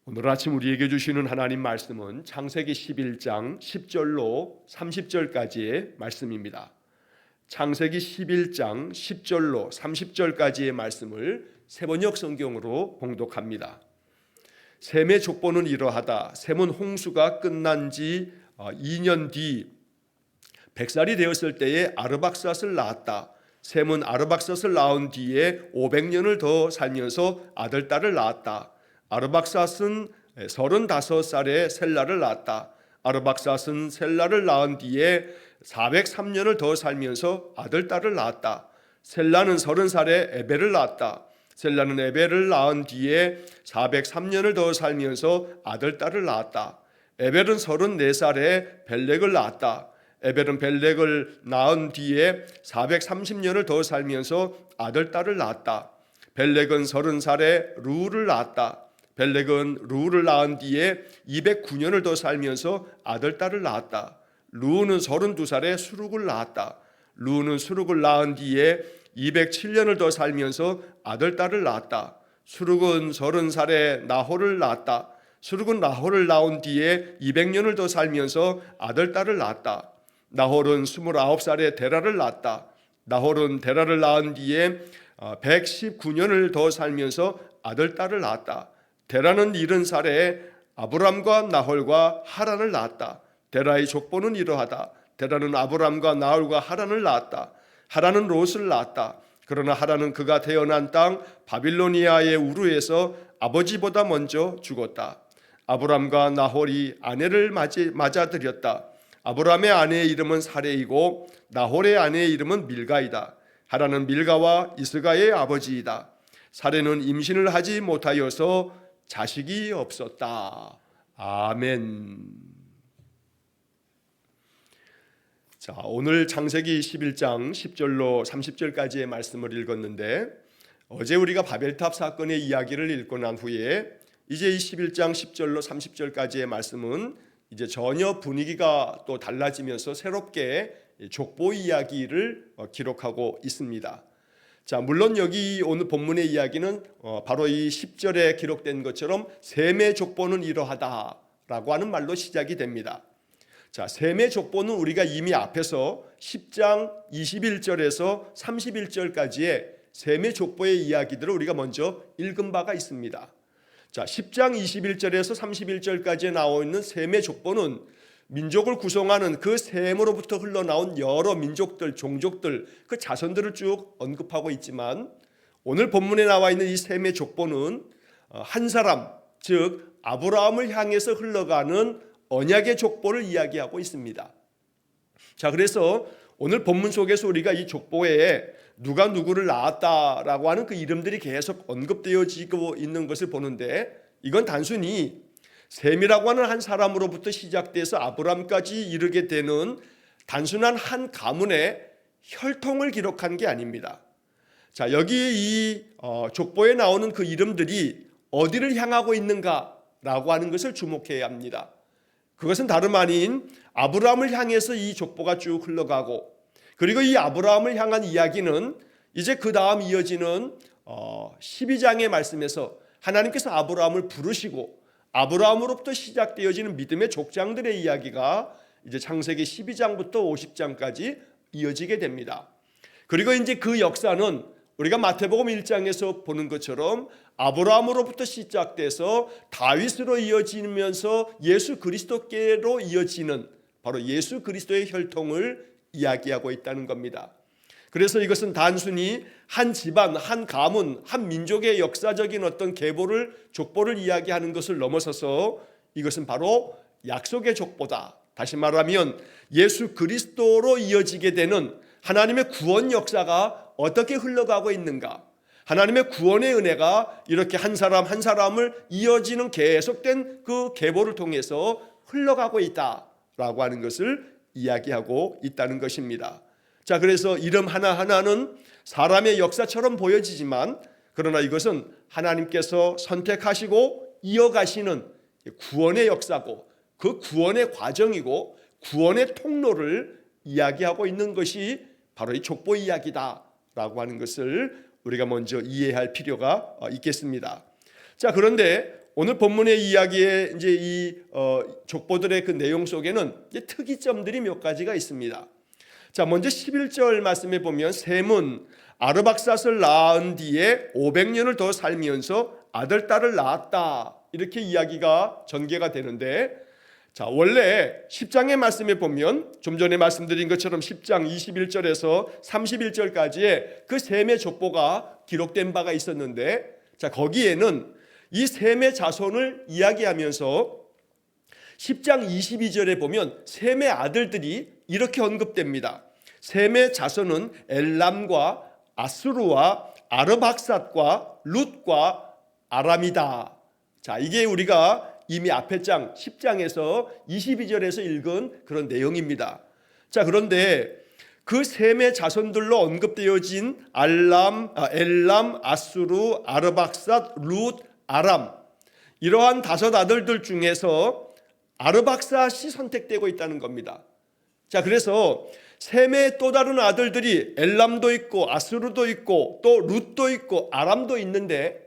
오늘 아침 우리에게 주시는 하나님 말씀은 창세기 11장 10절로 30절까지의 말씀입니다. 창세기 11장 10절로 30절까지의 말씀을 세번역 성경으로 봉독합니다. 셈의 족보는 이러하다. 셈은 홍수가 끝난 지 2년 뒤 100살이 되었을 때에 아르박삿을 낳았다. 셈은 아르박삿을 낳은 뒤에 500년을 더 살면서 아들, 딸을 낳았다. 아르박삿은 35살에 셀라를 낳았다. 아르박삿은 셀라를 낳은 뒤에 403년을 더 살면서 아들, 딸을 낳았다. 셀라는 30살에 에벨을 낳았다. 셀라는 에벨을 낳은 뒤에 403년을 더 살면서 아들, 딸을 낳았다. 에벨은 34살에 벨렉을 낳았다. 에벨은 벨렉을 낳은 뒤에 430년을 더 살면서 아들, 딸을 낳았다. 벨렉은 30살에 루를 낳았다. 벨렉은 루를 낳은 뒤에 209년을 더 살면서 아들, 딸을 낳았다. 루는 32살에 수룩을 낳았다. 루는 수룩을 낳은 뒤에 207년을 더 살면서 아들, 딸을 낳았다. 수룩은 30살에 나홀을 낳았다. 수룩은 나홀을 낳은 뒤에 200년을 더 살면서 아들, 딸을 낳았다. 나홀은 29살에 데라를 낳았다. 나홀은 데라를 낳은 뒤에 119년을 더 살면서 아들, 딸을 낳았다. 데라는 70살에 아브람과 나홀과 하란을 낳았다. 데라의 족보는 이러하다. 데라는 아브람과 나홀과 하란을 낳았다. 하란은 롯을 낳았다. 그러나 하란은 그가 태어난 땅 바빌로니아의 우르에서 아버지보다 먼저 죽었다. 아브람과 나홀이 아내를 맞아들였다. 아브람의 아내의 이름은 사레이고 나홀의 아내의 이름은 밀가이다. 하란은 밀가와 이스가의 아버지이다. 사레는 임신을 하지 못하여서 자식이 없었다. 아멘. 자, 오늘 창세기 11장 10절로 30절까지의 말씀을 읽었는데, 어제 우리가 바벨탑 사건의 이야기를 읽고 난 후에 이제 이 11장 10절로 30절까지의 말씀은 이제 전혀 분위기가 또 달라지면서 새롭게 족보 이야기를 기록하고 있습니다. 자, 물론 여기 오늘 본문의 이야기는 바로 이 10절에 기록된 것처럼 셈의 족보는 이러하다라고 하는 말로 시작이 됩니다. 자, 셈의 족보는 우리가 이미 앞에서 10장 21절에서 31절까지의 셈의 족보의 이야기들을 우리가 먼저 읽은 바가 있습니다. 자, 10장 21절에서 31절까지에 나와 있는 셈의 족보는 민족을 구성하는 그 셈으로부터 흘러나온 여러 민족들, 종족들, 그 자손들을 쭉 언급하고 있지만, 오늘 본문에 나와 있는 이 셈의 족보는 한 사람, 즉 아브라함을 향해서 흘러가는 언약의 족보를 이야기하고 있습니다. 자, 그래서 오늘 본문 속에서 우리가 이 족보에 누가 누구를 낳았다라고 하는 그 이름들이 계속 언급되어지고 있는 것을 보는데, 이건 단순히 셈이라고 하는 한 사람으로부터 시작돼서 아브람까지 이르게 되는 단순한 한 가문의 혈통을 기록한 게 아닙니다. 자, 여기 이 족보에 나오는 그 이름들이 어디를 향하고 있는가라고 하는 것을 주목해야 합니다. 그것은 다름 아닌 아브라함을 향해서 이 족보가 쭉 흘러가고, 그리고 이 아브라함을 향한 이야기는 이제 그 다음 이어지는 12장의 말씀에서 하나님께서 아브라함을 부르시고 아브라함으로부터 시작되어지는 믿음의 족장들의 이야기가 이제 창세기 12장부터 50장까지 이어지게 됩니다. 그리고 이제 그 역사는 우리가 마태복음 1장에서 보는 것처럼 아브라함으로부터 시작돼서 다윗으로 이어지면서 예수 그리스도께로 이어지는 바로 예수 그리스도의 혈통을 이야기하고 있다는 겁니다. 그래서 이것은 단순히 한 집안, 한 가문, 한 민족의 역사적인 어떤 계보를, 족보를 이야기하는 것을 넘어서서 이것은 바로 약속의 족보다. 다시 말하면 예수 그리스도로 이어지게 되는 하나님의 구원 역사가 어떻게 흘러가고 있는가, 하나님의 구원의 은혜가 이렇게 한 사람 한 사람을 이어지는 계속된 그 계보를 통해서 흘러가고 있다라고 하는 것을 이야기하고 있다는 것입니다. 자, 그래서 이름 하나하나는 사람의 역사처럼 보여지지만, 그러나 이것은 하나님께서 선택하시고 이어가시는 구원의 역사고, 그 구원의 과정이고 구원의 통로를 이야기하고 있는 것이 바로 이 족보 이야기다라고 하는 것을 우리가 먼저 이해할 필요가 있겠습니다. 자, 그런데 오늘 본문의 이야기의 이제 이 족보들의 그 내용 속에는 이제 특이점들이 몇 가지가 있습니다. 자, 먼저 11절 말씀에 보면 셈은 아르박삿을 낳은 뒤에 500년을 더 살면서 아들 딸을 낳았다, 이렇게 이야기가 전개가 되는데, 자, 원래 10장의 말씀에 보면 좀 전에 말씀드린 것처럼 10장 21절에서 31절까지의 그 셈의 족보가 기록된 바가 있었는데, 자, 거기에는 이 셈의 자손을 이야기하면서 10장 22절에 보면 셈의 아들들이 이렇게 언급됩니다. 셈의 자손은 엘람과 아수르와 아르박삿과 룻과 아람이다. 자, 이게 우리가 이미 앞에 장 10장에서 22절에서 읽은 그런 내용입니다. 자, 그런데 그 셈의 자손들로 언급되어진 엘람, 아수르, 아르박삿, 룻, 아람, 이러한 다섯 아들들 중에서 아르박삿이 선택되고 있다는 겁니다. 자, 그래서 셈의 또 다른 아들들이 엘람도 있고 아수르도 있고 또 룻도 있고 아람도 있는데,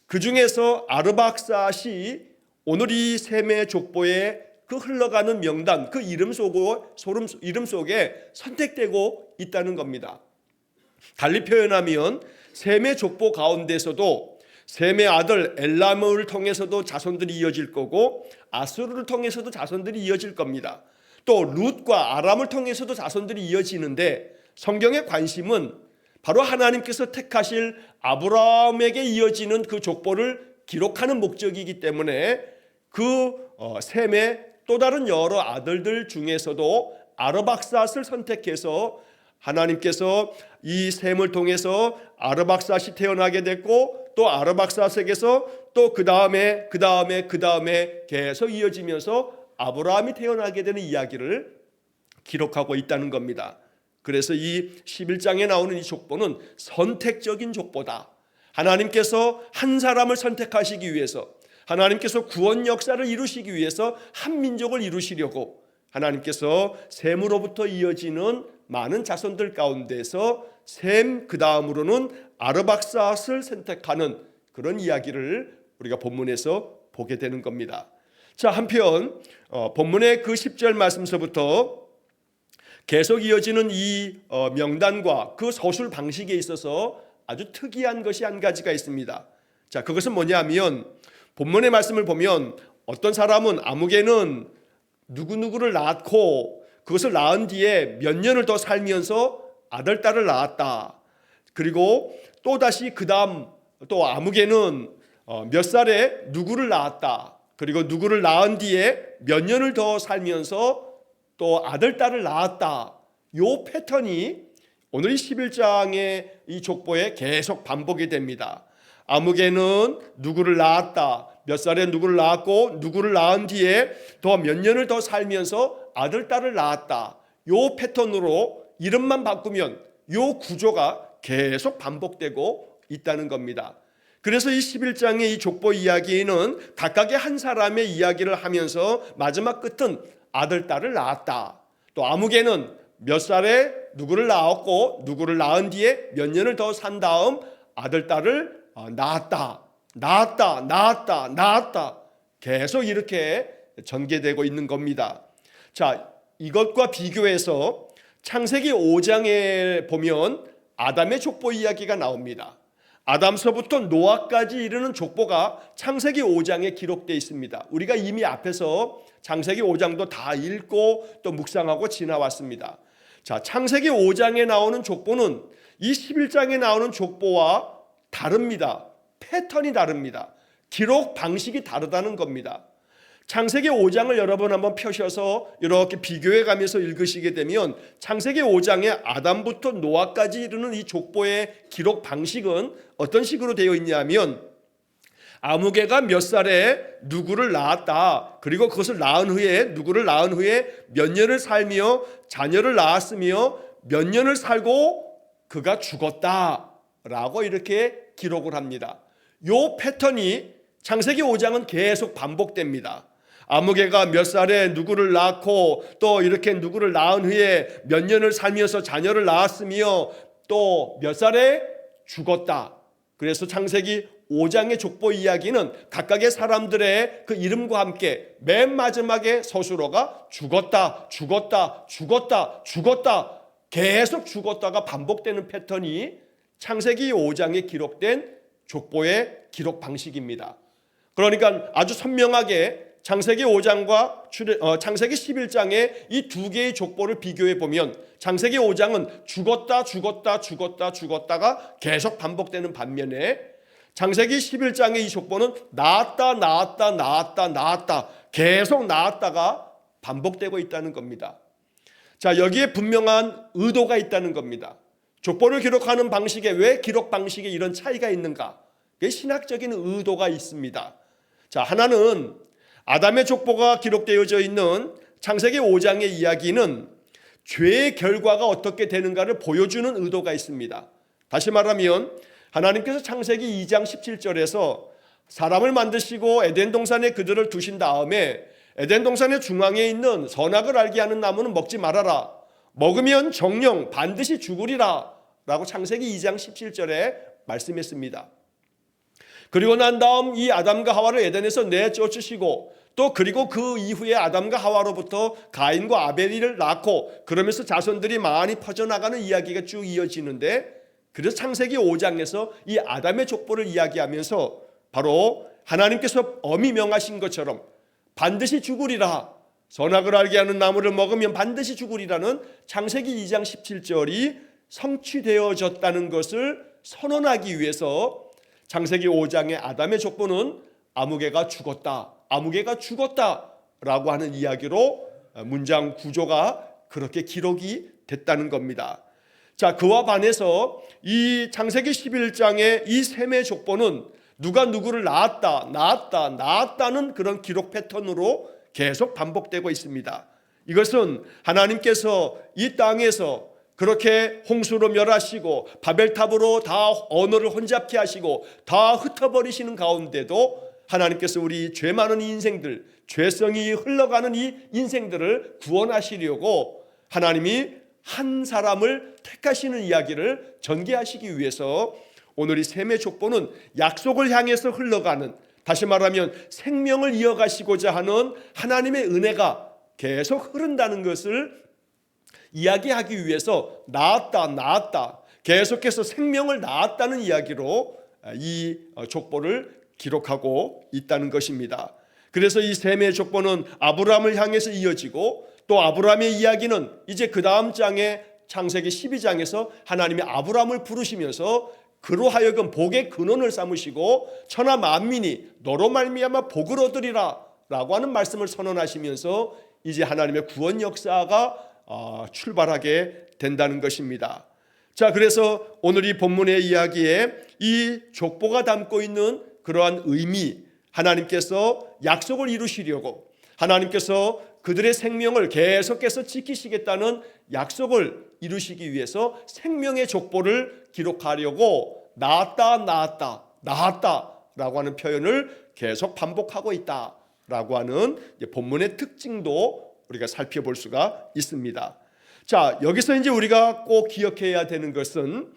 그 중에서 아르박삿이 오늘 이 셈의 족보에 그 흘러가는 명단, 그 이름 속에 선택되고 있다는 겁니다. 달리 표현하면 셈의 족보 가운데서도 셈의 아들 엘람을 통해서도 자손들이 이어질 거고, 아수르를 통해서도 자손들이 이어질 겁니다. 또 룻과 아람을 통해서도 자손들이 이어지는데, 성경의 관심은 바로 하나님께서 택하실 아브라함에게 이어지는 그 족보를 기록하는 목적이기 때문에 그 셈의 또 다른 여러 아들들 중에서도 아르박삿을 선택해서 하나님께서 이 셈을 통해서 아르박삿이 태어나게 됐고, 또 아르박삿에게서 또 그 다음에 계속 이어지면서 아브라함이 태어나게 되는 이야기를 기록하고 있다는 겁니다. 그래서 이 11장에 나오는 이 족보는 선택적인 족보다. 하나님께서 한 사람을 선택하시기 위해서, 하나님께서 구원 역사를 이루시기 위해서 한 민족을 이루시려고 하나님께서 셈으로부터 이어지는 많은 자손들 가운데서 셈 그 다음으로는 아르박삿을 선택하는 그런 이야기를 우리가 본문에서 보게 되는 겁니다. 자, 한편 본문의 그 10절 말씀서부터 계속 이어지는 이 명단과 그 서술 방식에 있어서 아주 특이한 것이 한 가지가 있습니다. 자, 그것은 뭐냐면 본문의 말씀을 보면 어떤 사람은 아무개는 누구누구를 낳고 그것을 낳은 뒤에 몇 년을 더 살면서 아들 딸을 낳았다. 그리고 또다시 그 다음 또 아무개는 몇 살에 누구를 낳았다. 그리고 누구를 낳은 뒤에 몇 년을 더 살면서 또 아들 딸을 낳았다. 요 패턴이 오늘 이 11장의 이 족보에 계속 반복이 됩니다. 아무개는 누구를 낳았다. 몇 살에 누구를 낳았고 누구를 낳은 뒤에 더 몇 년을 더 살면서 아들 딸을 낳았다. 요 패턴으로 이름만 바꾸면 요 구조가 계속 반복되고 있다는 겁니다. 그래서 이 11장의 이 족보 이야기는 각각의 한 사람의 이야기를 하면서 마지막 끝은 아들 딸을 낳았다. 또 아무개는 몇 살에 누구를 낳았고 누구를 낳은 뒤에 몇 년을 더 산 다음 아들 딸을 낳았다. 계속 이렇게 전개되고 있는 겁니다. 자, 이것과 비교해서 창세기 5장에 보면 아담의 족보 이야기가 나옵니다. 아담서부터 노아까지 이르는 족보가 창세기 5장에 기록되어 있습니다. 우리가 이미 앞에서 창세기 5장도 다 읽고 또 묵상하고 지나왔습니다. 자, 창세기 5장에 나오는 족보는 이 11장에 나오는 족보와 다릅니다. 패턴이 다릅니다. 기록 방식이 다르다는 겁니다. 창세기 5장을 여러분 한번 펴셔서 이렇게 비교해 가면서 읽으시게 되면 창세기 5장에 아담부터 노아까지 이르는 이 족보의 기록 방식은 어떤 식으로 되어 있냐면, 아무개가 몇 살에 누구를 낳았다. 그리고 그것을 낳은 후에 누구를 낳은 후에 몇 년을 살며 자녀를 낳았으며 몇 년을 살고 그가 죽었다라고 이렇게 기록을 합니다. 이 패턴이 창세기 5장은 계속 반복됩니다. 아무개가 몇 살에 누구를 낳고 또 이렇게 누구를 낳은 후에 몇 년을 살면서 자녀를 낳았으며 또 몇 살에 죽었다. 그래서 창세기 5장의 족보 이야기는 각각의 사람들의 그 이름과 함께 맨 마지막에 서술어가 죽었다, 죽었다, 죽었다, 죽었다, 계속 죽었다가 반복되는 패턴이 창세기 5장에 기록된 족보의 기록 방식입니다. 그러니까 아주 선명하게 창세기 5장과 창세기 11장의 이 두 개의 족보를 비교해 보면 창세기 5장은 죽었다 죽었다 죽었다 죽었다가 계속 반복되는 반면에 창세기 11장의 이 족보는 나았다 나았다 나았다 나았다 계속 나았다가 반복되고 있다는 겁니다. 자, 여기에 분명한 의도가 있다는 겁니다. 족보를 기록하는 방식에 왜 기록 방식에 이런 차이가 있는가? 신학적인 의도가 있습니다. 자, 하나는 아담의 족보가 기록되어져 있는 창세기 5장의 이야기는 죄의 결과가 어떻게 되는가를 보여주는 의도가 있습니다. 다시 말하면 하나님께서 창세기 2장 17절에서 사람을 만드시고 에덴 동산에 그들을 두신 다음에 에덴 동산의 중앙에 있는 선악을 알게 하는 나무는 먹지 말아라. 먹으면 정령 반드시 죽으리라 라고 창세기 2장 17절에 말씀했습니다. 그리고 난 다음 이 아담과 하와를 에덴에서 내쫓으시고 또 그리고 그 이후에 아담과 하와로부터 가인과 아벨을 낳고 그러면서 자손들이 많이 퍼져나가는 이야기가 쭉 이어지는데, 그래서 창세기 5장에서 이 아담의 족보를 이야기하면서 바로 하나님께서 엄히 명하신 것처럼 반드시 죽으리라, 선악을 알게 하는 나무를 먹으면 반드시 죽으리라는 창세기 2장 17절이 성취되어졌다는 것을 선언하기 위해서 창세기 5장의 아담의 족보는 아무개가 죽었다, 아무개가 죽었다라고 하는 이야기로 문장 구조가 그렇게 기록이 됐다는 겁니다. 자, 그와 반해서 이 창세기 11장의 이 셈의 족보는 누가 누구를 낳았다, 낳았다, 낳았다는 그런 기록 패턴으로 계속 반복되고 있습니다. 이것은 하나님께서 이 땅에서 그렇게 홍수로 멸하시고 바벨탑으로 다 언어를 혼잡케 하시고 다 흩어버리시는 가운데도 하나님께서 우리 죄 많은 인생들, 죄성이 흘러가는 이 인생들을 구원하시려고 하나님이 한 사람을 택하시는 이야기를 전개하시기 위해서 오늘 이 셈의 족보는 약속을 향해서 흘러가는, 다시 말하면 생명을 이어가시고자 하는 하나님의 은혜가 계속 흐른다는 것을 이야기하기 위해서 낳았다, 낳았다, 계속해서 생명을 낳았다는 이야기로 이 족보를 기록하고 있다는 것입니다. 그래서 이 셈의 족보는 아브라함을 향해서 이어지고 또 아브라함의 이야기는 이제 그 다음 장에 창세기 12장에서 하나님이 아브라함을 부르시면서 그로 하여금 복의 근원을 삼으시고 천하 만민이 너로 말미암아 복을 얻으리라 라고 하는 말씀을 선언하시면서 이제 하나님의 구원 역사가 출발하게 된다는 것입니다. 자, 그래서 오늘 이 본문의 이야기에 이 족보가 담고 있는 그러한 의미, 하나님께서 약속을 이루시려고 하나님께서 그들의 생명을 계속해서 지키시겠다는 약속을 이루시기 위해서 생명의 족보를 기록하려고 낳았다, 낳았다, 낳았다 라고 하는 표현을 계속 반복하고 있다라고 하는 본문의 특징도 우리가 살펴볼 수가 있습니다. 자, 여기서 이제 우리가 꼭 기억해야 되는 것은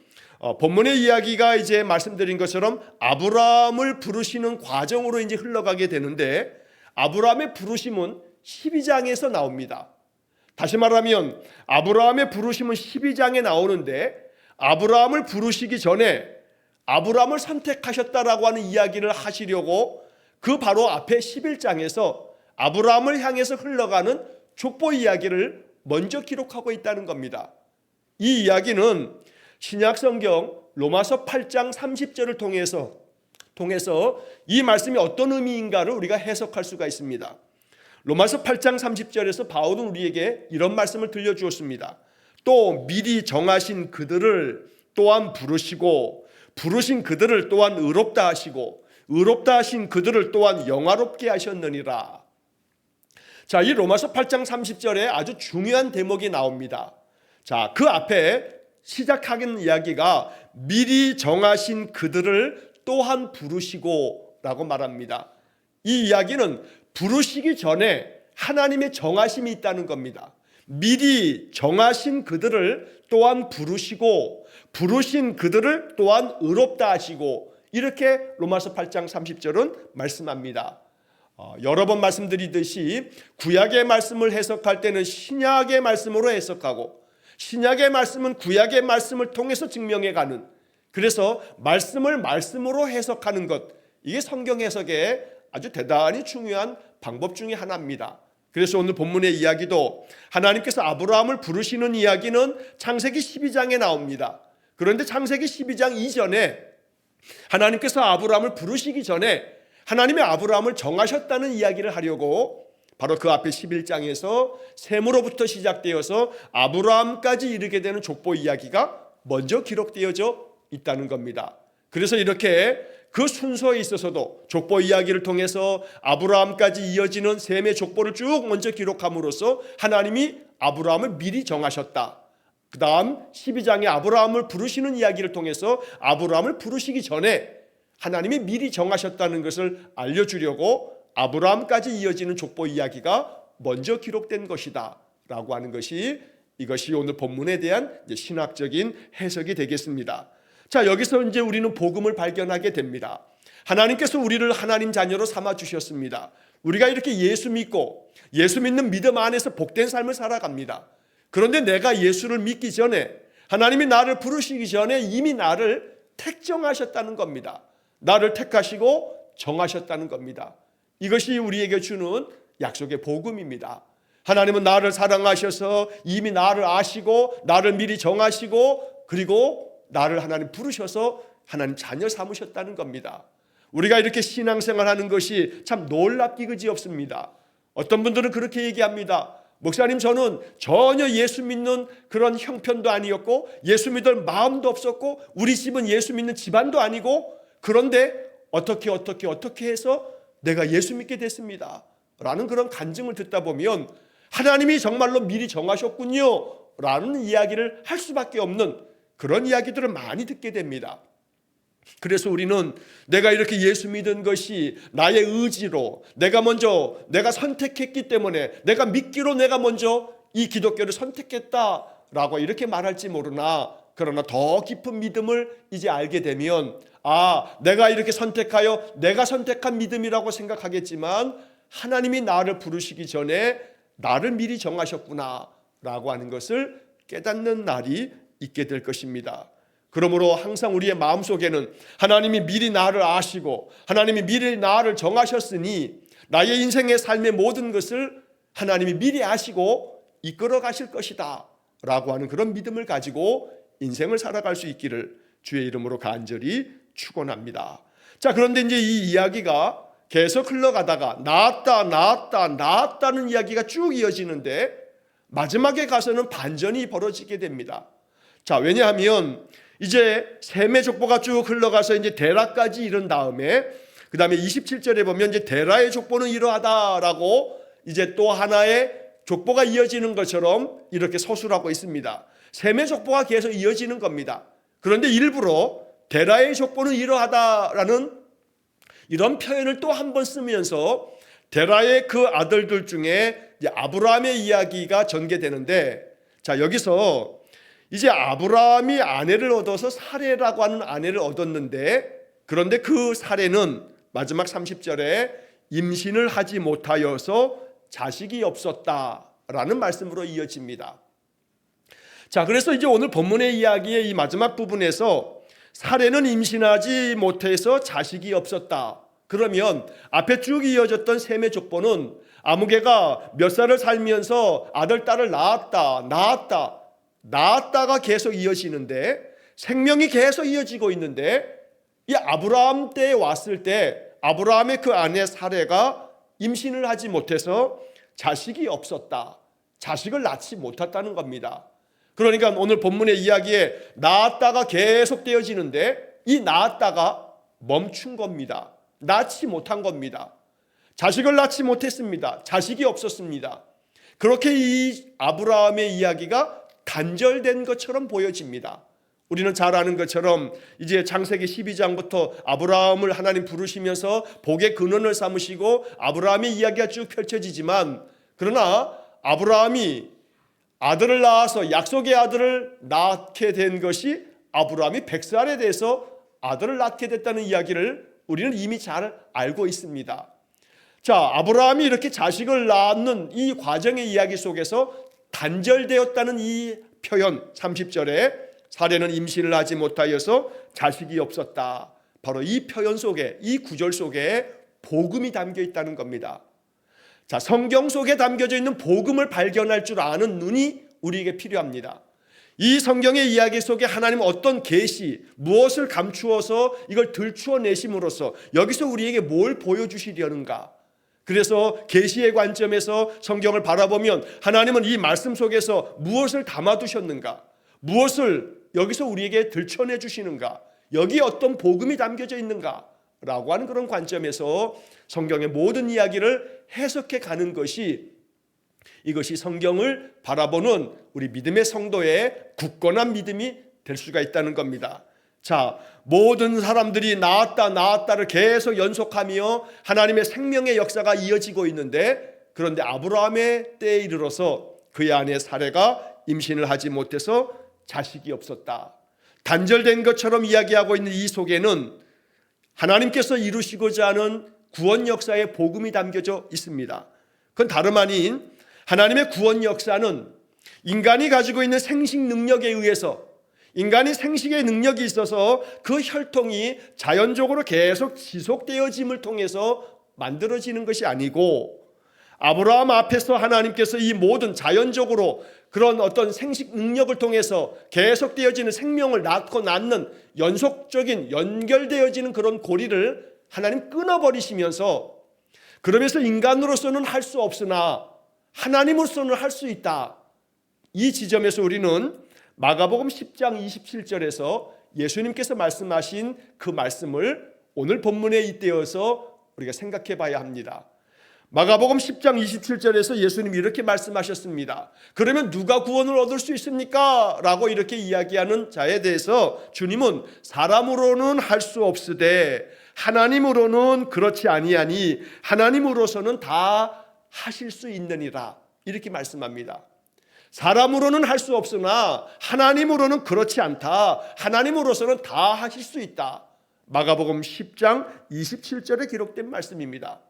본문의 이야기가 이제 말씀드린 것처럼 아브라함을 부르시는 과정으로 이제 흘러가게 되는데, 아브라함의 부르심은 12장에서 나옵니다. 다시 말하면 아브라함의 부르심은 12장에 나오는데, 아브라함을 부르시기 전에 아브라함을 선택하셨다라고 하는 이야기를 하시려고 그 바로 앞에 11장에서 아브라함을 향해서 흘러가는 족보 이야기를 먼저 기록하고 있다는 겁니다. 이 이야기는 신약성경 로마서 8장 30절을 통해서 이 말씀이 어떤 의미인가를 우리가 해석할 수가 있습니다. 로마서 8장 30절에서 바울은 우리에게 이런 말씀을 들려주었습니다. 또 미리 정하신 그들을 또한 부르시고 부르신 그들을 또한 의롭다 하시고 의롭다 하신 그들을 또한 영화롭게 하셨느니라. 자, 이 로마서 8장 30절에 아주 중요한 대목이 나옵니다. 자, 그 앞에 시작하는 이야기가 미리 정하신 그들을 또한 부르시고 라고 말합니다. 이 이야기는 부르시기 전에 하나님의 정하심이 있다는 겁니다. 미리 정하신 그들을 또한 부르시고 부르신 그들을 또한 의롭다 하시고 이렇게 로마서 8장 30절은 말씀합니다. 여러 번 말씀드리듯이 구약의 말씀을 해석할 때는 신약의 말씀으로 해석하고 신약의 말씀은 구약의 말씀을 통해서 증명해가는, 그래서 말씀을 말씀으로 해석하는 것, 이게 성경 해석의 아주 대단히 중요한 방법 중에 하나입니다. 그래서 오늘 본문의 이야기도 하나님께서 아브라함을 부르시는 이야기는 창세기 12장에 나옵니다. 그런데 창세기 12장 이전에 하나님께서 아브라함을 부르시기 전에 하나님의 아브라함을 정하셨다는 이야기를 하려고 바로 그 앞에 11장에서 셈으로부터 시작되어서 아브라함까지 이르게 되는 족보 이야기가 먼저 기록되어져 있다는 겁니다. 그래서 이렇게 그 순서에 있어서도 족보 이야기를 통해서 아브라함까지 이어지는 셈의 족보를 쭉 먼저 기록함으로써 하나님이 아브라함을 미리 정하셨다. 그 다음 12장에 아브라함을 부르시는 이야기를 통해서 아브라함을 부르시기 전에 하나님이 미리 정하셨다는 것을 알려주려고 아브라함까지 이어지는 족보 이야기가 먼저 기록된 것이다 라고 하는 것이, 이것이 오늘 본문에 대한 신학적인 해석이 되겠습니다. 자, 여기서 이제 우리는 복음을 발견하게 됩니다. 하나님께서 우리를 하나님 자녀로 삼아 주셨습니다. 우리가 이렇게 예수 믿고 예수 믿는 믿음 안에서 복된 삶을 살아갑니다. 그런데 내가 예수를 믿기 전에, 하나님이 나를 부르시기 전에 이미 나를 택정하셨다는 겁니다. 나를 택하시고 정하셨다는 겁니다. 이것이 우리에게 주는 약속의 복음입니다. 하나님은 나를 사랑하셔서 이미 나를 아시고 나를 미리 정하시고 그리고 나를 하나님 부르셔서 하나님 자녀 삼으셨다는 겁니다. 우리가 이렇게 신앙생활하는 것이 참 놀랍기 그지없습니다. 어떤 분들은 그렇게 얘기합니다. 목사님, 저는 전혀 예수 믿는 그런 형편도 아니었고 예수 믿을 마음도 없었고 우리 집은 예수 믿는 집안도 아니고, 그런데 어떻게 해서 내가 예수 믿게 됐습니다 라는 그런 간증을 듣다 보면 하나님이 정말로 미리 정하셨군요 라는 이야기를 할 수밖에 없는 그런 이야기들을 많이 듣게 됩니다. 그래서 우리는 내가 이렇게 예수 믿은 것이 나의 의지로 내가 선택했기 때문에 내가 믿기로 내가 먼저 이 기독교를 선택했다라고 이렇게 말할지 모르나, 그러나 더 깊은 믿음을 이제 알게 되면 내가 이렇게 선택하여 내가 선택한 믿음이라고 생각하겠지만 하나님이 나를 부르시기 전에 나를 미리 정하셨구나 라고 하는 것을 깨닫는 날이 있게 될 것입니다. 그러므로 항상 우리의 마음속에는 하나님이 미리 나를 아시고 하나님이 미리 나를 정하셨으니 나의 인생의 삶의 모든 것을 하나님이 미리 아시고 이끌어 가실 것이다 라고 하는 그런 믿음을 가지고 인생을 살아갈 수 있기를 주의 이름으로 간절히 축원합니다. 자, 그런데 이제 이 이야기가 계속 흘러가다가 나았다는 이야기가 쭉 이어지는데 마지막에 가서는 반전이 벌어지게 됩니다. 자, 왜냐하면 이제 셈의 족보가 쭉 흘러가서 이제 데라까지 이른 다음에 그 다음에 27절에 보면 이제 데라의 족보는 이러하다라고 이제 또 하나의 족보가 이어지는 것처럼 이렇게 서술하고 있습니다. 셈의 족보가 계속 이어지는 겁니다. 그런데 일부러 데라의 족보는 이러하다라는 이런 표현을 또 한 번 쓰면서 데라의 그 아들들 중에 이제 아브라함의 이야기가 전개되는데, 자, 여기서 이제 아브라함이 아내를 얻어서 사레라고 하는 아내를 얻었는데, 그런데 그 사레는 마지막 30절에 임신을 하지 못하여서 자식이 없었다라는 말씀으로 이어집니다. 자, 그래서 이제 오늘 본문의 이야기의 이 마지막 부분에서 사레는 임신하지 못해서 자식이 없었다. 그러면 앞에 쭉 이어졌던 셈의 족보는 아무개가 몇 살을 살면서 아들, 딸을 낳았다가 계속 이어지는데, 생명이 계속 이어지고 있는데, 이 아브라함 때에 왔을 때 아브라함의 그 아내 사레가 임신을 하지 못해서 자식이 없었다. 자식을 낳지 못했다는 겁니다. 그러니까 오늘 본문의 이야기에 낳았다가 계속 되어지는데 이 낳았다가 멈춘 겁니다. 낳지 못한 겁니다. 자식을 낳지 못했습니다. 자식이 없었습니다. 그렇게 이 아브라함의 이야기가 단절된 것처럼 보여집니다. 우리는 잘 아는 것처럼 이제 창세기 12장부터 아브라함을 하나님 부르시면서 복의 근원을 삼으시고 아브라함의 이야기가 쭉 펼쳐지지만, 그러나 아브라함이 아들을 낳아서 약속의 아들을 낳게 된 것이 아브라함이 100살에 대해서 아들을 낳게 됐다는 이야기를 우리는 이미 잘 알고 있습니다. 자, 아브라함이 이렇게 자식을 낳는 이 과정의 이야기 속에서 단절되었다는 이 표현 30절에 사례는 임신을 하지 못하여서 자식이 없었다. 바로 이 표현 속에, 이 구절 속에 복음이 담겨 있다는 겁니다. 자, 성경 속에 담겨져 있는 복음을 발견할 줄 아는 눈이 우리에게 필요합니다. 이 성경의 이야기 속에 하나님은 어떤 계시, 무엇을 감추어서 이걸 들추어내심으로써 여기서 우리에게 뭘 보여주시려는가. 그래서 계시의 관점에서 성경을 바라보면 하나님은 이 말씀 속에서 무엇을 담아두셨는가, 무엇을 여기서 우리에게 들춰내 주시는가, 여기에 어떤 복음이 담겨져 있는가 라고 하는 그런 관점에서 성경의 모든 이야기를 해석해 가는 것이, 이것이 성경을 바라보는 우리 믿음의 성도의 굳건한 믿음이 될 수가 있다는 겁니다. 자, 모든 사람들이 나았다를 계속 연속하며 하나님의 생명의 역사가 이어지고 있는데, 그런데 아브라함의 때에 이르러서 그의 아내 사레가 임신을 하지 못해서 자식이 없었다. 단절된 것처럼 이야기하고 있는 이 속에는 하나님께서 이루시고자 하는 구원 역사의 복음이 담겨져 있습니다. 그건 다름 아닌 하나님의 구원 역사는 인간이 가지고 있는 생식 능력에 의해서, 인간이 생식의 능력이 있어서 그 혈통이 자연적으로 계속 지속되어짐을 통해서 만들어지는 것이 아니고, 아브라함 앞에서 하나님께서 이 모든 자연적으로 그런 어떤 생식 능력을 통해서 계속되어지는 생명을 낳고 낳는 연속적인 연결되어지는 그런 고리를 하나님 끊어버리시면서, 그러면서 인간으로서는 할 수 없으나 하나님으로서는 할 수 있다. 이 지점에서 우리는 마가복음 10장 27절에서 예수님께서 말씀하신 그 말씀을 오늘 본문에 잇대어서 우리가 생각해 봐야 합니다. 마가복음 10장 27절에서 예수님이 이렇게 말씀하셨습니다. 그러면 누가 구원을 얻을 수 있습니까? 라고 이렇게 이야기하는 자에 대해서 주님은 사람으로는 할 수 없으되 하나님으로는 그렇지 아니하니 하나님으로서는 다 하실 수 있느니라, 이렇게 말씀합니다. 사람으로는 할 수 없으나 하나님으로는 그렇지 않다. 하나님으로서는 다 하실 수 있다. 마가복음 10장 27절에 기록된 말씀입니다.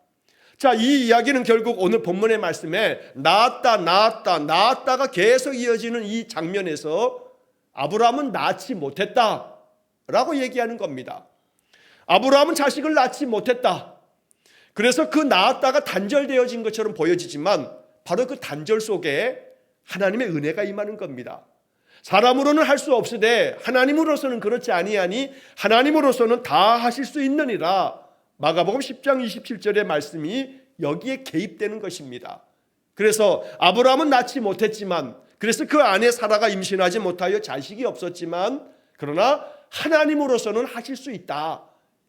자, 이 이야기는 결국 오늘 본문의 말씀에 낳았다가 계속 이어지는 이 장면에서 아브라함은 낳지 못했다라고 얘기하는 겁니다. 아브라함은 자식을 낳지 못했다. 그래서 그 낳았다가 단절되어진 것처럼 보여지지만 바로 그 단절 속에 하나님의 은혜가 임하는 겁니다. 사람으로는 할 수 없으되 하나님으로서는 그렇지 아니하니 하나님으로서는 다 하실 수 있느니라. 마가복음 10장 27절의 말씀이 여기에 개입되는 것입니다. 그래서 아브라함은 낳지 못했지만, 그래서 그 아내 사라가 임신하지 못하여 자식이 없었지만, 그러나 하나님으로서는 하실 수 있다.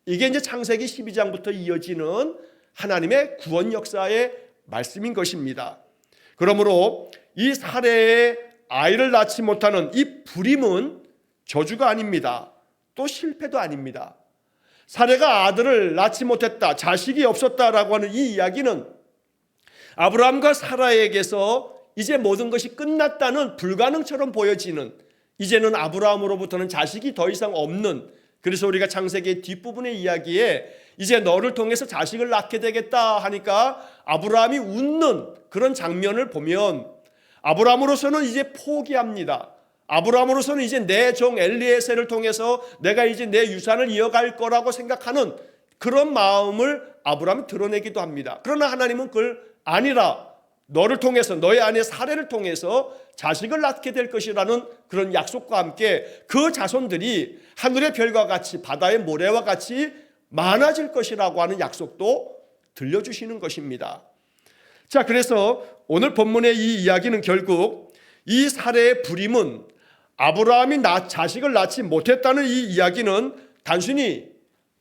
이게 이제 창세기 12장부터 이어지는 하나님의 구원 역사의 말씀인 것입니다. 그러므로 이 사례의 아이를 낳지 못하는 이 불임은 저주가 아닙니다. 또 실패도 아닙니다. 사례가 아들을 낳지 못했다, 자식이 없었다라고 하는 이 이야기는 아브라함과 사라에게서 이제 모든 것이 끝났다는 불가능처럼 보여지는, 이제는 아브라함으로부터는 자식이 더 이상 없는, 그래서 우리가 창세기 뒷부분의 이야기에 이제 너를 통해서 자식을 낳게 되겠다 하니까 아브라함이 웃는 그런 장면을 보면 아브라함으로서는 이제 포기합니다. 아브라함으로서는 이제 내 종 엘리에셀을 통해서 내가 이제 내 유산을 이어갈 거라고 생각하는 그런 마음을 아브라함이 드러내기도 합니다. 그러나 하나님은 그걸 아니라, 너를 통해서, 너의 아내 사례를 통해서 자식을 낳게 될 것이라는 그런 약속과 함께 그 자손들이 하늘의 별과 같이 바다의 모래와 같이 많아질 것이라고 하는 약속도 들려주시는 것입니다. 자, 그래서 오늘 본문의 이 이야기는 결국 이 사례의 불임은, 아브라함이 자식을 낳지 못했다는 이 이야기는 단순히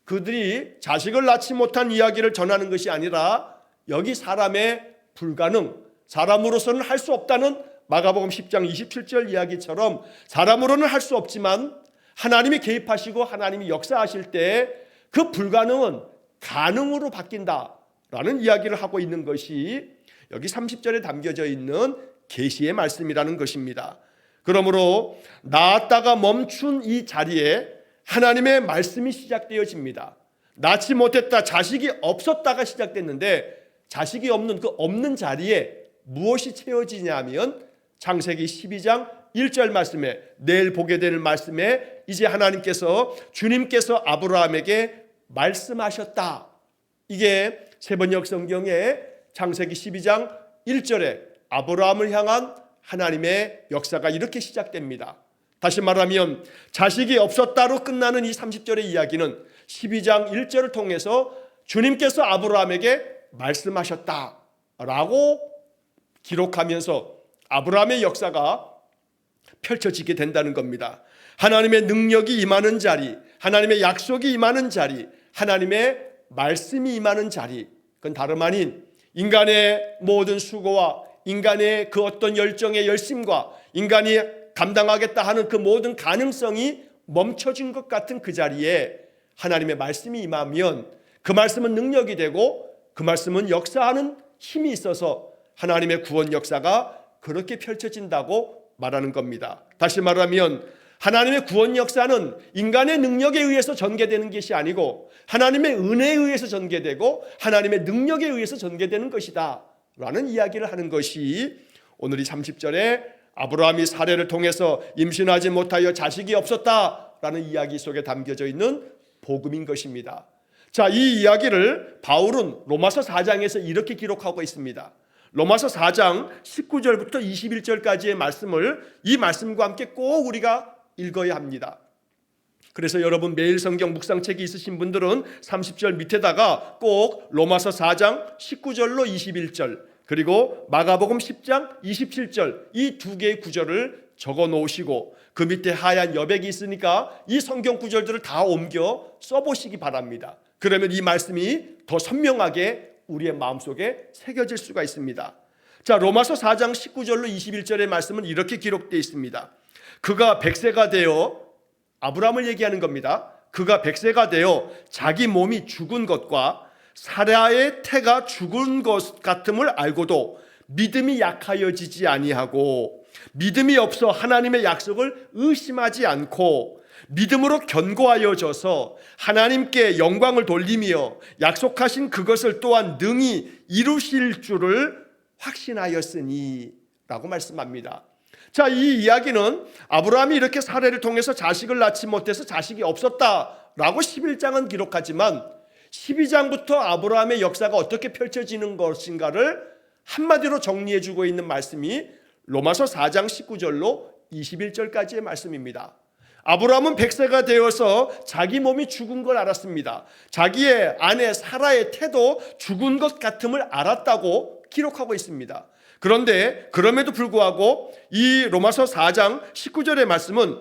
그들이 자식을 낳지 못한 이야기를 전하는 것이 아니라 여기 사람의 불가능, 사람으로서는 할 수 없다는 마가복음 10장 27절 이야기처럼 사람으로는 할 수 없지만 하나님이 개입하시고 하나님이 역사하실 때 그 불가능은 가능으로 바뀐다라는 이야기를 하고 있는 것이 여기 30절에 담겨져 있는 계시의 말씀이라는 것입니다. 그러므로 낳았다가 멈춘 이 자리에 하나님의 말씀이 시작되어집니다. 낳지 못했다, 자식이 없었다가 시작됐는데 자식이 없는 그 없는 자리에 무엇이 채워지냐면 창세기 12장 1절 말씀에, 내일 보게 되는 말씀에 이제 하나님께서, 주님께서 아브라함에게 말씀하셨다. 이게 세번역 성경의 창세기 12장 1절에 아브라함을 향한 하나님의 역사가 이렇게 시작됩니다. 다시 말하면 자식이 없었다로 끝나는 이 30절의 이야기는 12장 1절을 통해서 주님께서 아브라함에게 말씀하셨다라고 기록하면서 아브라함의 역사가 펼쳐지게 된다는 겁니다. 하나님의 능력이 임하는 자리, 하나님의 약속이 임하는 자리, 하나님의 말씀이 임하는 자리, 그건 다름 아닌 인간의 모든 수고와 인간의 그 어떤 열정의 열심과 인간이 감당하겠다 하는 그 모든 가능성이 멈춰진 것 같은 그 자리에 하나님의 말씀이 임하면 그 말씀은 능력이 되고 그 말씀은 역사하는 힘이 있어서 하나님의 구원 역사가 그렇게 펼쳐진다고 말하는 겁니다. 다시 말하면 하나님의 구원 역사는 인간의 능력에 의해서 전개되는 것이 아니고 하나님의 은혜에 의해서 전개되고 하나님의 능력에 의해서 전개되는 것이다 라는 이야기를 하는 것이 오늘 이 30절에 아브라함이 사례를 통해서 임신하지 못하여 자식이 없었다라는 이야기 속에 담겨져 있는 복음인 것입니다. 자, 이 이야기를 바울은 로마서 4장에서 이렇게 기록하고 있습니다. 로마서 4장 19절부터 21절까지의 말씀을 이 말씀과 함께 꼭 우리가 읽어야 합니다. 그래서 여러분 매일 성경 묵상책이 있으신 분들은 30절 밑에다가 꼭 로마서 4장 19절로 21절 그리고 마가복음 10장 27절 이 두 개의 구절을 적어 놓으시고 그 밑에 하얀 여백이 있으니까 이 성경 구절들을 다 옮겨 써보시기 바랍니다. 그러면 이 말씀이 더 선명하게 우리의 마음속에 새겨질 수가 있습니다. 자, 로마서 4장 19절로 21절의 말씀은 이렇게 기록되어 있습니다. 그가 100세가 되어, 아브라함을 얘기하는 겁니다. 그가 100세가 되어 자기 몸이 죽은 것과 사라의 태가 죽은 것 같음을 알고도 믿음이 약하여지지 아니하고 믿음이 없어 하나님의 약속을 의심하지 않고 믿음으로 견고하여져서 하나님께 영광을 돌리며 약속하신 그것을 또한 능히 이루실 줄을 확신하였으니 라고 말씀합니다. 자, 이 이야기는 아브라함이 이렇게 사례를 통해서 자식을 낳지 못해서 자식이 없었다라고 11장은 기록하지만 12장부터 아브라함의 역사가 어떻게 펼쳐지는 것인가를 한마디로 정리해주고 있는 말씀이 로마서 4장 19절로 21절까지의 말씀입니다. 아브라함은 100세가 되어서 자기 몸이 죽은 걸 알았습니다. 자기의 아내 사라의 태도 죽은 것 같음을 알았다고 기록하고 있습니다. 그런데 그럼에도 불구하고 이 로마서 4장 19절의 말씀은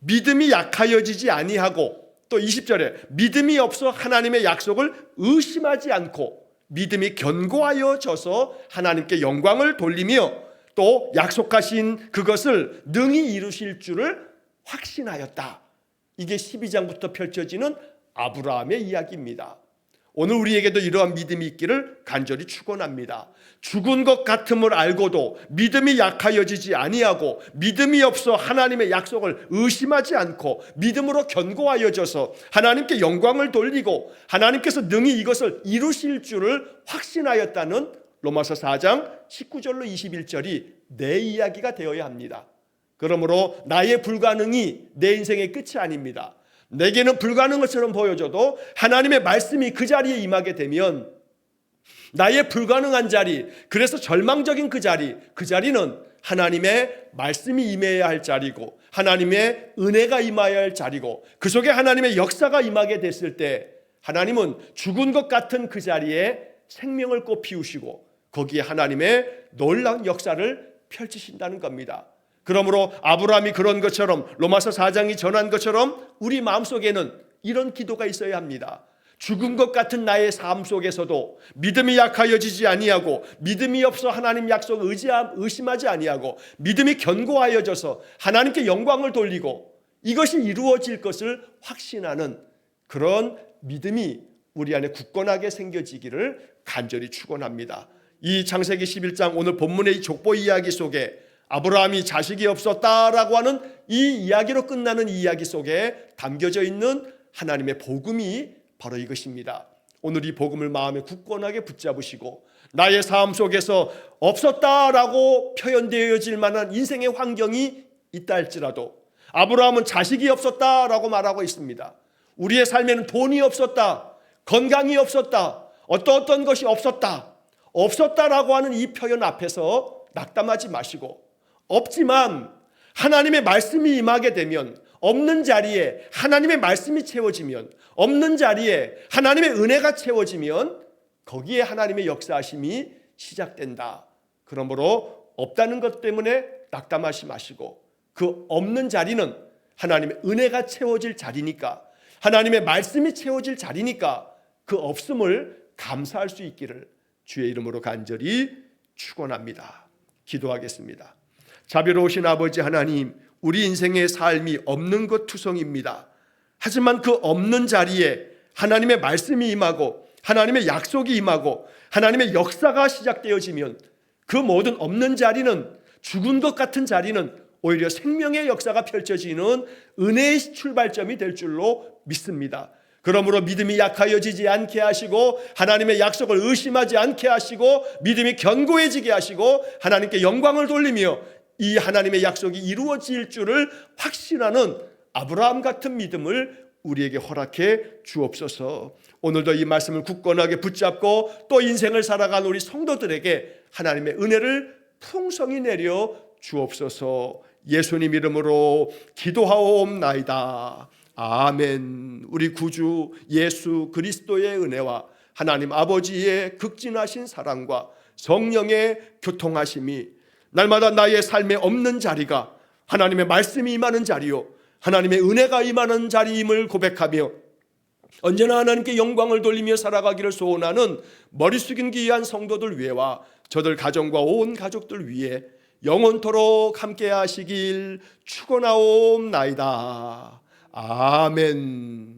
믿음이 약하여지지 아니하고 또 20절에 믿음이 없어 하나님의 약속을 의심하지 않고 믿음이 견고하여져서 하나님께 영광을 돌리며 또 약속하신 그것을 능히 이루실 줄을 확신하였다. 이게 12장부터 펼쳐지는 아브라함의 이야기입니다. 오늘 우리에게도 이러한 믿음이 있기를 간절히 축원합니다. 죽은 것 같음을 알고도 믿음이 약하여지지 아니하고 믿음이 없어 하나님의 약속을 의심하지 않고 믿음으로 견고하여져서 하나님께 영광을 돌리고 하나님께서 능히 이것을 이루실 줄을 확신하였다는 로마서 4장 19절로 21절이 내 이야기가 되어야 합니다. 그러므로 나의 불가능이 내 인생의 끝이 아닙니다. 내게는 불가능한 것처럼 보여져도 하나님의 말씀이 그 자리에 임하게 되면 나의 불가능한 자리, 그래서 절망적인 그 자리는 하나님의 말씀이 임해야 할 자리고 하나님의 은혜가 임하여야 할 자리고 그 속에 하나님의 역사가 임하게 됐을 때 하나님은 죽은 것 같은 그 자리에 생명을 꽃 피우시고 거기에 하나님의 놀라운 역사를 펼치신다는 겁니다. 그러므로 아브라함이 그런 것처럼 로마서 4장이 전한 것처럼 우리 마음속에는 이런 기도가 있어야 합니다. 죽은 것 같은 나의 삶 속에서도 믿음이 약하여지지 아니하고 믿음이 없어 하나님 약속을 의심하지 아니하고 믿음이 견고하여져서 하나님께 영광을 돌리고 이것이 이루어질 것을 확신하는 그런 믿음이 우리 안에 굳건하게 생겨지기를 간절히 축원합니다. 이 창세기 11장 오늘 본문의 이 족보 이야기 속에 아브라함이 자식이 없었다라고 하는 이 이야기로 끝나는 이 이야기 속에 담겨져 있는 하나님의 복음이 바로 이것입니다. 오늘 이 복음을 마음에 굳건하게 붙잡으시고 나의 삶 속에서 없었다라고 표현되어질 만한 인생의 환경이 있다 할지라도, 아브라함은 자식이 없었다라고 말하고 있습니다. 우리의 삶에는 돈이 없었다, 건강이 없었다, 어떤 것이 없었다라고 하는 이 표현 앞에서 낙담하지 마시고, 없지만 하나님의 말씀이 임하게 되면, 없는 자리에 하나님의 말씀이 채워지면, 없는 자리에 하나님의 은혜가 채워지면 거기에 하나님의 역사하심이 시작된다. 그러므로 없다는 것 때문에 낙담하지 마시고, 그 없는 자리는 하나님의 은혜가 채워질 자리니까, 하나님의 말씀이 채워질 자리니까 그 없음을 감사할 수 있기를 주의 이름으로 간절히 축원합니다. 기도하겠습니다. 자비로우신 아버지 하나님, 우리 인생의 삶이 없는 것 투성입니다. 하지만 그 없는 자리에 하나님의 말씀이 임하고 하나님의 약속이 임하고 하나님의 역사가 시작되어지면 그 모든 없는 자리는, 죽은 것 같은 자리는 오히려 생명의 역사가 펼쳐지는 은혜의 출발점이 될 줄로 믿습니다. 그러므로 믿음이 약하여지지 않게 하시고, 하나님의 약속을 의심하지 않게 하시고, 믿음이 견고해지게 하시고, 하나님께 영광을 돌리며 이 하나님의 약속이 이루어질 줄을 확신하는 아브라함 같은 믿음을 우리에게 허락해 주옵소서. 오늘도 이 말씀을 굳건하게 붙잡고 또 인생을 살아간 우리 성도들에게 하나님의 은혜를 풍성히 내려 주옵소서. 예수님 이름으로 기도하옵나이다. 아멘. 우리 구주 예수 그리스도의 은혜와 하나님 아버지의 극진하신 사랑과 성령의 교통하심이 날마다 나의 삶에 없는 자리가 하나님의 말씀이 임하는 자리요, 하나님의 은혜가 임하는 자리임을 고백하며 언제나 하나님께 영광을 돌리며 살아가기를 소원하는 머리 숙인 귀한 성도들 위에와 저들 가정과 온 가족들 위에 영원토록 함께 하시길 축원하옵나이다. 아멘.